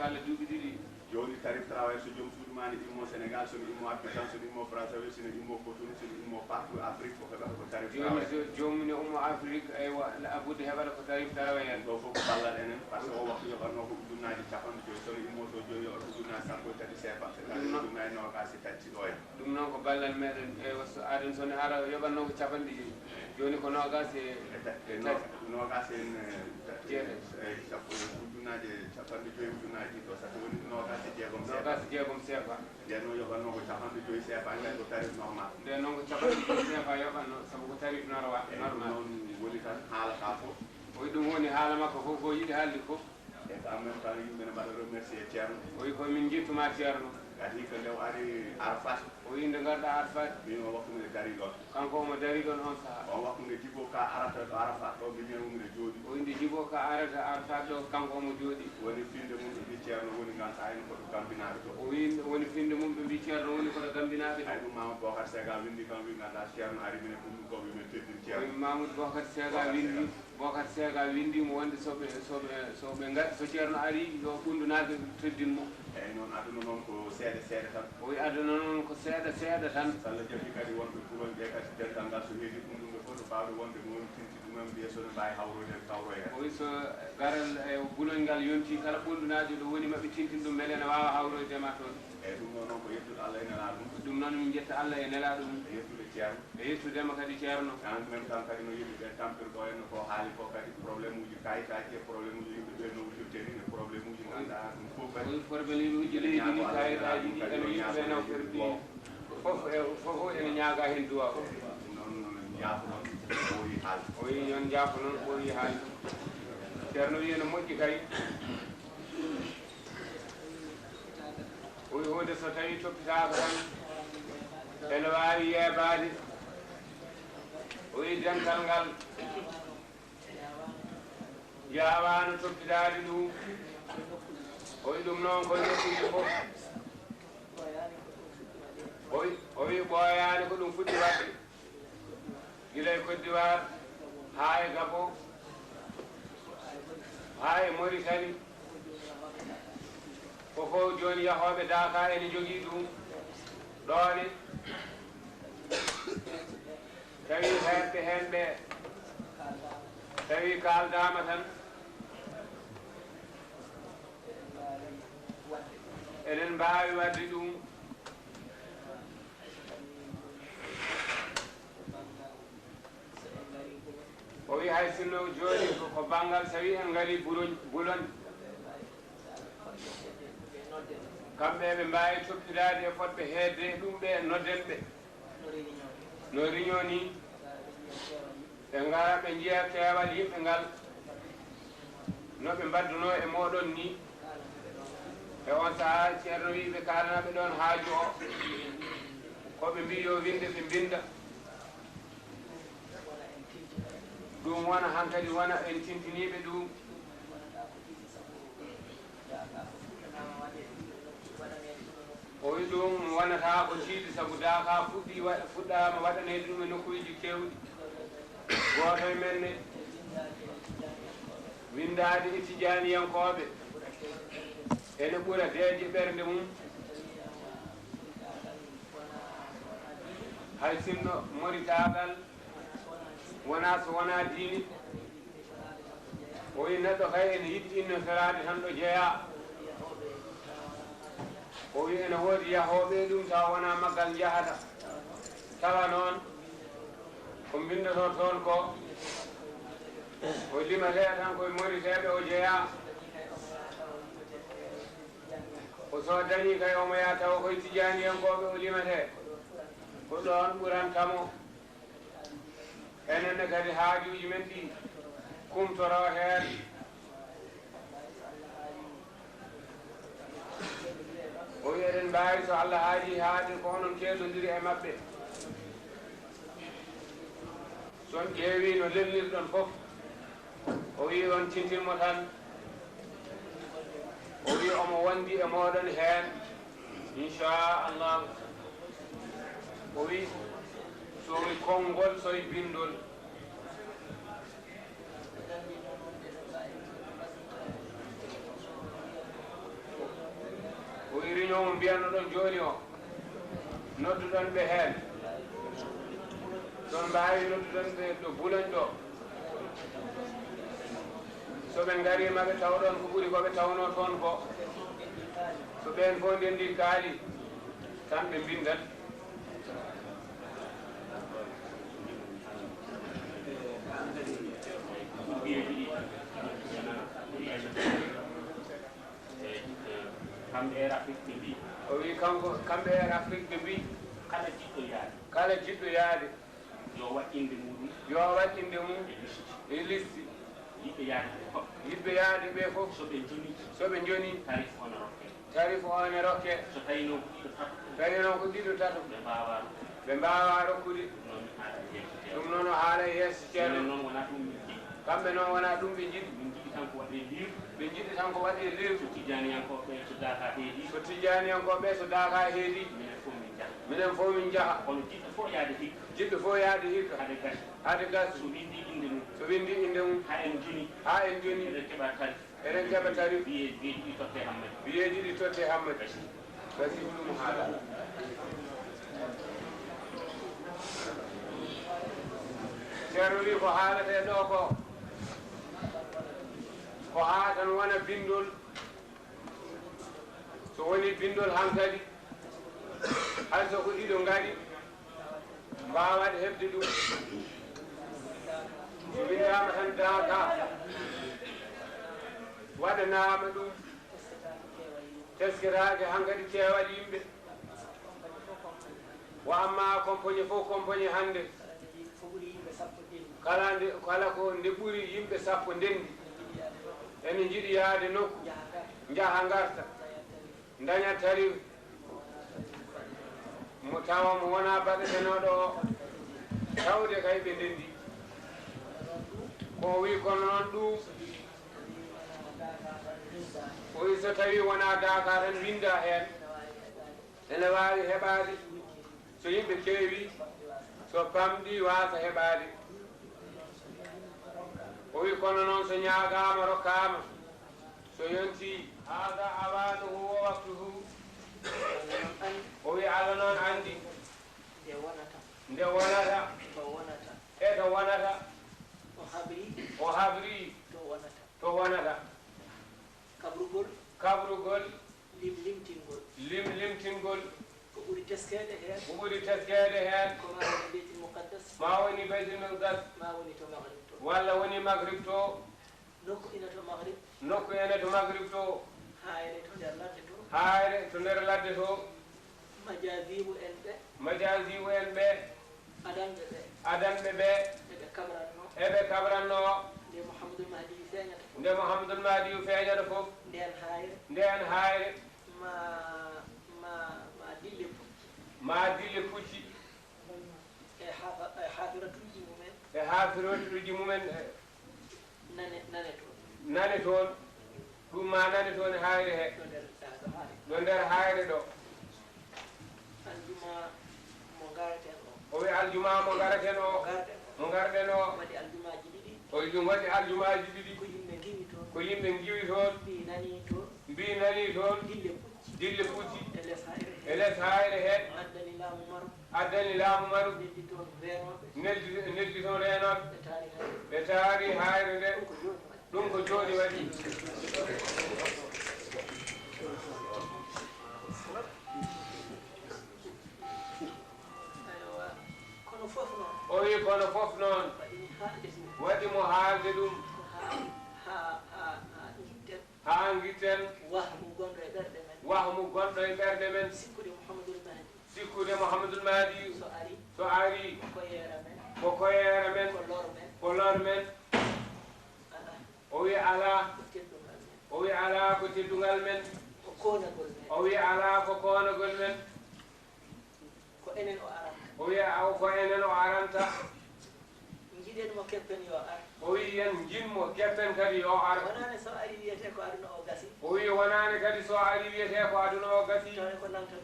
kala duuɓi ɗiɗi joni tarif travail so joom suudu mani immo Sénégal sono immo Abidjan sono immo Brazzaville sono immo Cotonou sono immo partout Afrique ko heɓata ko tarif travail joni jomum ne ummo Afrique eywa abude heɓata ko tarif travail en ɗo fof ko ballal enen par ce que o waktu yoɓatno ko ujunnaji capanɗe joyi sono immo to joni yoɓata ujunnaji sappo e tati CFA ujunnaji nogasi tati ɗo en ɗum noon ko ballal meɗen eywa so aɗen sone ara yoɓatno ko capanɗe joyi joni ko nogasi nogasi en sappo ujunnaji capanɗe joyi ujunnaji ɗo sato woni nogasi jeegom CFA nden noon yoɓatno ko capanɗe joyi CFA nden ko tarif normal nden noon ko capanɗe joyi CFA yoɓatno sabu ko tarif normal noon woni tan haalata fof oyi ɗum woni haala makko fof ko yiɗi haalde fof e en même temps yimɓe ne mbaɗa remercier Tierno oyi komin jettuma Tierno kadi ko nde o ari Arafat o inde garɗa Arafat min o waktu nde dari ɗon kanko omo dari ɗon on saaha on waktu nde Djibo Ka arata ɗo Arafat ɗo minen umre jooɗi o inde Djibo Ka arata Arafat ɗo kanko omo jooɗi woni finde mum ɓe mbi Tierno woni gansa hayno koɗo gambinaɓe to o woni finde mum ɓe mbi Tierno woni koɗo gambinaɓe to ay ɗum Mamadou Bocar Sega windi kam wi ganduɗa Tierno ari minen ko ɗum ko wimen teddin Tierno Mamadou Bocar Sega windi Bocar Sega windimo wonde soɓe so Tierno ari yo ɓundunade teddin mum eyyi noon aduna noon ko seeɗa seeɗa tan oyi aduna noon ko seeɗa seeɗa tan so Allah jaaɓi kadi wonɓe puuron ɓe kadi dental ngal so heedi ɗum ɗum ɓe fof to mbawde wonde mo woni tinti ɗumen mbiye sono mbawi hawroyde kawroy hen oyi so garal e gulol ngal yonti kala ɓollunajo ɗo woni maɓe tintin ɗum beele ne wawa hawroydema toon eyyi ɗum noon ko yettude Allah e nelaɗo ɗum ɗum noon min jetta Allah e nelaɗo ɗum e yettude Tierno e yettudema kadi Tierno en même temps kadi no yimɓeɓe tampirɗo henno ko haali ko kadi probléme uji kayitaji e probléme uji yimɓeɓe no wujirteni ne probléme uji ganduɗa ɗum fof kadi probléme uji leydi ni kayitaji ɗi ene yimɓe nawtirɗi fof ene ñaaga hen duwa o noon jaafo noon ɓooyi haalde oyi yon jaafo noon ɓooyi haalde Tierno wi ene moƴƴi kay oyi hunde so tawi toppitaka tan ene wawi yeebade oyi dental ngal yawano toppitade ɗum oyi ɗum noon ko neɗɗuji fof o wi ɓooyani ko ɗum fuɗɗi wadde gila e Côte d'Ivoire ha e Gabon ha e Mauritanie koko joni yahoɓe Dakar ene jogui ɗum ɗone tawi herɓe hen ɓe tawi kaldama tan enen mbawi wadde ɗum o wi hay sinno joni ko banggal so wi en gaari Boulogne kamɓe ɓe mbawi toppitade e fotɓe heedde ɗum ɓe nodden ɓe no réunion ni ɓe gara ɓe jiiya keewal yimɓe ngal no ɓe mbadduno e moɗon ni e on saaha Tierno wi ɓe kalanaɓe ɗon haaju o koɓe mbi yo winde ɓe binda ɗum wona hankadi wona en tintiniɓe ɗum o wi ɗum wonata ko tiiɗi sabu Daka fuɗɗama waɗanede ɗum e nokkuji kewɗi goto e men ne windade e tijaniyankoɓe ene ɓuura deeje ɓernde mum hay sinno moritagal wona so wona diini o wi neɗɗo kay ene yiɗi innotorade tan ɗo jeeya o wi ene woodi yahoɓe ɗum taw wona maggal jahata tawa noon ko bindoto toon ko o limate tan koye moriteɓe o jeeya o so dañi kay omo ya tawa koye tijaniyankoɓe o limate ko ɗon ɓurantamo enenne kadi haajuji men ɗi kumtoro heen o wi eɗen mbawi so Allah haaji haaɗi ko honon keɗodiri e maɓɓe son ƴeewi no lelnirɗon fof o wi on tintinmo tan o wi omo wondi e moɗon heen inchallah o wi sowi konngol soye bindol o réunion mo mbiyatno ɗon joni o nodduɗon ɓe heen ɗon mbawi nodduɗon ɓe ɗo Boulogne ɗo so ɓe ngari maɓe tawɗon ko ɓuuri koɓe tawno toon ko so ɓen fof ndendi kaali tan ɓe mbindat o wi kanko kamɓe e Afrique ɓe mbi kala jiɗɗo yaade yo waɗ inde muɗum yo waɗ inde mum e listi yiɗɓe yaade ɓe fof soɓe joni tarif one rokke so tawi noon ko ɗiɗo tato ɓe mbawa rokkude ɗum noon o haala e yeeso ceerno kamɓe noon wona ɗum ɓe jiɗi ɓe jiɗi tan ko waɗe lewru so tijaniyankoɓe so daka heedi so daka heedi minen fof min jaaha kono jiɗɗo fof yaade hikka jiɗɗo fof yaade hikka hade gas so windi inde mum ha en joni eɗen keɓa tarif biyeji ɗi totte hammadi biyeji ɗi totte hammadi gasi ɗum haala ceerno wi ko haalate ɗo ko haa tan wona bindol so woni bindol hankadi hay so ko ɗiɗo ngari mbawade heɓde ɗum so windama tan daka waɗanama ɗum teskirade hankadi keewal yimɓe wa amma compagnie fof compagnie hannde kala ko nde ɓuri yimɓe sappo ndendi ene jiɗi yaade nokku jaha garta daña tarif mo tawa mo wona baɗetenoɗo o tawde kay ɓe ndendi ko wi kono noon ɗum o wi so tawi wona daka tan winda heen ene wawi heɓade so yimɓe keewi so pamɗi wasa heɓade o wi kono noon so ñaagama rokkama so yonti hada awanuhu wa waktuhu o wi Allah noon andi nde wonata e to wonata o habri to wonata kabrugol limtingol ko ɓuri teskede heen ma woni baytul muqaddas walla woni maghrib to nokku ene to maghrib to hayre to nder ladde to majazibu en ɓe adanɓe ɓe eɓe kabranno nde Mouhamadoul Mahdiyu feeñata fof nden hayre ma dille pucci e hafiratuji mumen nane toon ɗum ma nane toon e hayre he ɗo nder hayre ɗo o wi aljuma mo garaten o mo garɗen o o ɗum waɗi aljumaji ɗiɗi ko yimɓe giwi toon mbi nani toon dille pucci e less hayre he addani laamu maru neldi toon renoɓe ɓe taari hayre nde ɗum ko jooɗi waɗi o wi kono fof noon waɗi mo haalde ɗum haa gitten wahmu gonɗo e ɓerɗe men sikkude Mouhamadoul Mahdi so ari ko koyere men ko lor men o wi ala ko teddungal men o wi ala ko koonagol men o wi ko enen o aranta o wi yen jinmo keppen kadi yo ar o wi wonani kadi so ari wiyete ko aduna o gasi